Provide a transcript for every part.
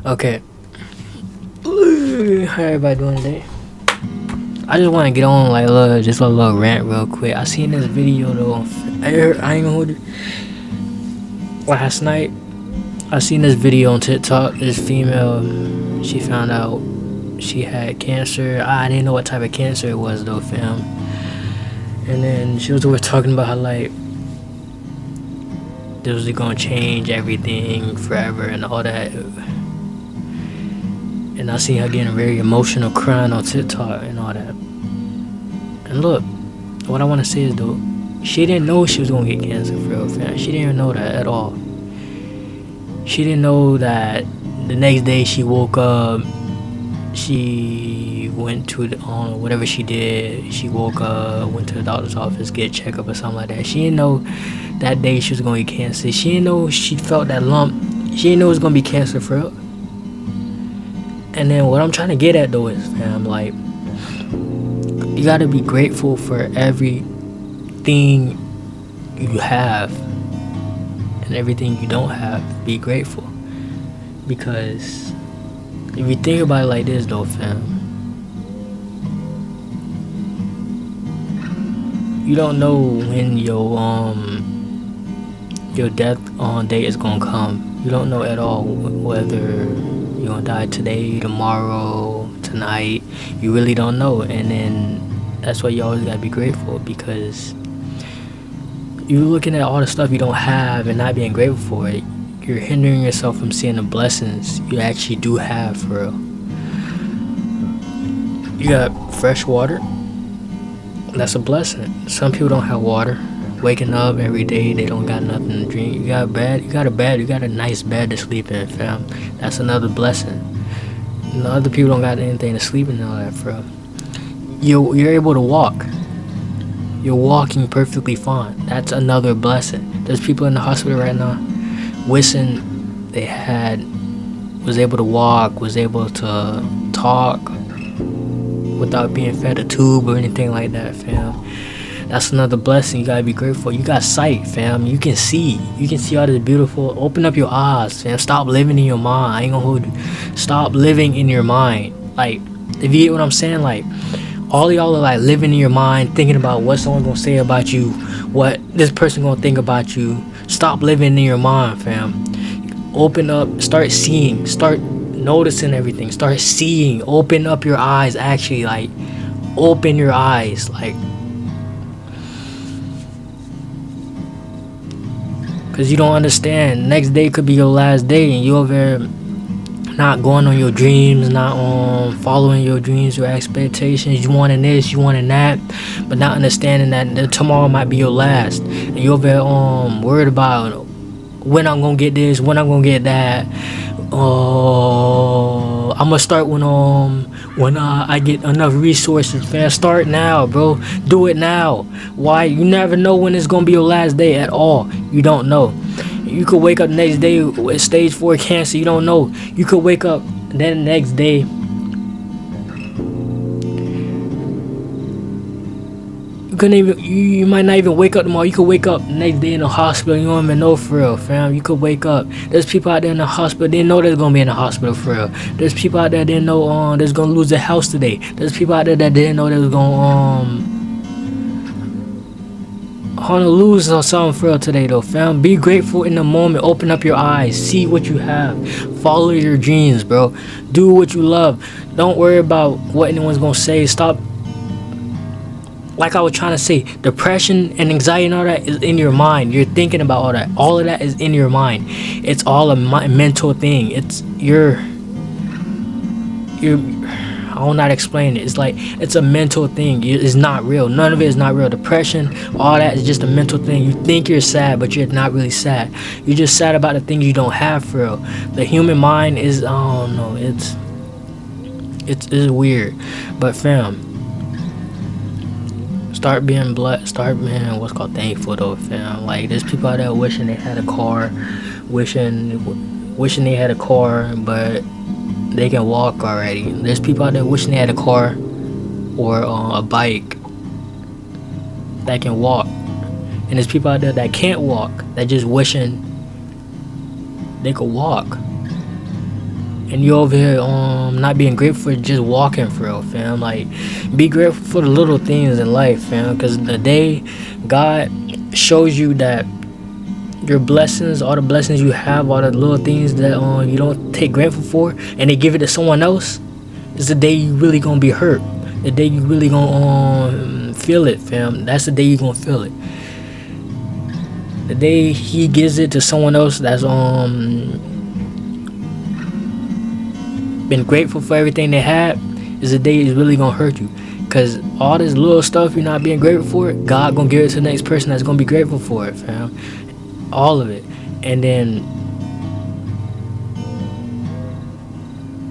Okay. How everybody doing today? I just want to get on like just a little rant real quick. I seen this video though. I ain't gonna hold you. Last night, I seen this video on TikTok. This female, she found out she had cancer. I didn't know what type of cancer it was though, fam. And then she was always talking about how like this was gonna change everything forever and all that. And I seen her getting very emotional, crying on TikTok and all that. And look, what I want to say is though, she didn't know she was gonna get cancer for real, fam. She didn't know that at all. She didn't know that the next day she woke up, she went to whatever she did. She woke up, went to the doctor's office, get a checkup or something like that. She didn't know that day she was gonna get cancer. She didn't know she felt that lump. She didn't know it was gonna be cancer for real. And then what I'm trying to get at though is, fam, like, you gotta be grateful for everything you have and everything you don't have. Be grateful, because if you think about it like this though, fam, you don't know when your death date is gonna come. You don't know at all whether you're gonna die today, tomorrow, tonight. You really don't know. And then that's why you always gotta be grateful, because you're looking at all the stuff you don't have and not being grateful for it. You're hindering yourself from seeing the blessings you actually do have for real. You got fresh water. That's a blessing. Some people don't have water. Waking up every day, they don't got nothing to drink. You got a bed, you got a nice bed to sleep in, fam. That's another blessing. Other people don't got anything to sleep in and all that, bro. You're able to walk. You're walking perfectly fine. That's another blessing. There's people in the hospital right now wishing they was able to walk, was able to talk without being fed a tube or anything like that, fam. That's another blessing. You gotta be grateful. You got sight, fam. You can see all this beautiful. Open up your eyes, fam. Stop living in your mind. I ain't gonna hold you. Stop living in your mind. Like, if you get what I'm saying, like, all y'all are like living in your mind, thinking about what someone's gonna say about you, what this person gonna think about you. Stop living in your mind, fam. Open up, start seeing, start noticing everything, start seeing. Open up your eyes, actually, like, open your eyes, like, because you don't understand. Next day could be your last day, and you're over there not going on your dreams, not following your dreams, your expectations. You wanting this, you wanting that, but not understanding that tomorrow might be your last. And you're over there worried about when I'm gonna get this, when I'm gonna get that. I'm gonna start when I get enough resources, fam. Start now, bro. Do it now. Why? You never know when it's gonna be your last day at all. You don't know. You could wake up the next day with stage 4 cancer. You don't know. You could wake up then the next day. You might not even wake up tomorrow. You could wake up the next day in the hospital. You don't even know for real, fam. You could wake up. There's people out there in the hospital. They didn't know they're gonna be in the hospital for real. There's people out there that didn't know they're gonna lose their house today. There's people out there that didn't know they was gonna lose or something for real today though, fam. Be grateful in the moment. Open up your eyes. See what you have. Follow your dreams, bro. Do what you love. Don't worry about what anyone's gonna say. Stop. Like I was trying to say, depression and anxiety and all that is in your mind. You're thinking about all that. All of that is in your mind. It's all a mental thing. It's I will not explain it. It's like, it's a mental thing. It's not real. None of it is not real. Depression, all that is just a mental thing. You think you're sad, but you're not really sad. You're just sad about the things you don't have for real. The human mind is, I don't know, it's weird. But fam, start being blessed. Start being what's called thankful though, fam. Like, there's people out there wishing they had a car, wishing they had a car, but they can walk already. There's people out there wishing they had a car or a bike that can walk, and there's people out there that can't walk, that just wishing they could walk. and you over here not being grateful for just walking for real, fam. Like, be grateful for the little things in life, fam, because the day God shows you that your blessings, all the blessings you have, all the little things that you don't take grateful for, and they give it to someone else, is the day you really gonna be hurt. The day you really gonna feel it, fam. That's the day you gonna feel it. The day he gives it to someone else that's been grateful for everything they had, is the day it's really gonna hurt you. Cause all this little stuff you're not being grateful for, God gonna give it to the next person that's gonna be grateful for it, fam. All of it. And then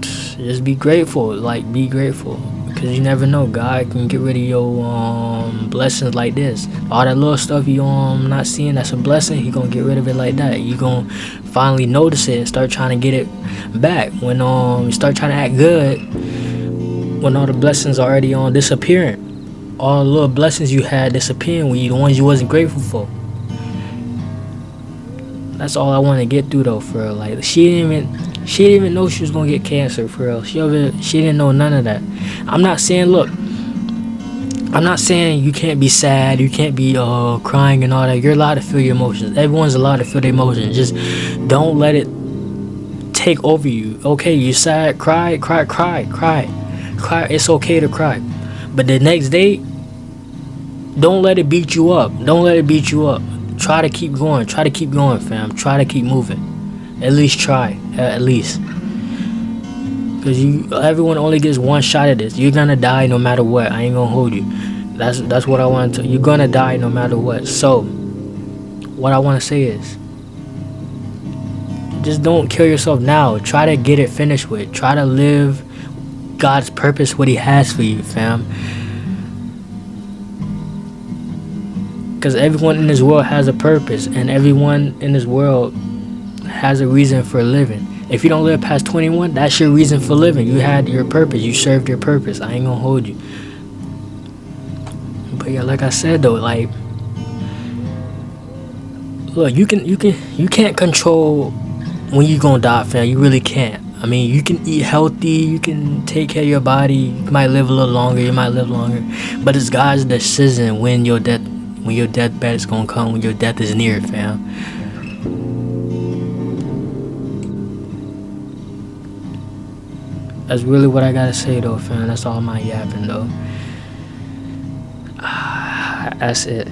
just be grateful. Like, be grateful, because you never know, God can get rid of your blessings like this. All that little stuff you not seeing that's a blessing, he gonna get rid of it like that. You gonna finally notice it and start trying to get it back when you start trying to act good, when all the blessings are already disappearing. All the little blessings you had disappearing when the ones you wasn't grateful for. That's all I want to get through though, for real. Like, she didn't even know she was gonna get cancer, for real. She didn't know none of that. I'm not saying you can't be sad, you can't be crying and all that. You're allowed to feel your emotions. Everyone's allowed to feel their emotions. Just don't let it take over you. Okay, you sad, cry. It's okay to cry, but the next day, don't let it beat you up. Try to keep going, fam. Try to keep moving. At least try. At least. Because everyone only gets one shot at this. You're gonna die no matter what. I ain't gonna hold you. That's what I want to. You're gonna die no matter what. So, what I want to say is, just don't kill yourself now. Try to get it finished with. Try to live God's purpose, what he has for you, fam. Because everyone in this world has a purpose, and everyone in this world has a reason for living. If you don't live past 21, that's your reason for living. You had your purpose. You served your purpose. I ain't gonna hold you. But yeah, like I said though, like, look, you can't control when you gonna die, fam. You really can't. I mean, you can eat healthy, you can take care of your body, you might live a little longer, but it's God's decision when your deathbed is gonna come, when your death is near, fam. That's really what I gotta say though, fam. That's all my yapping though. That's it.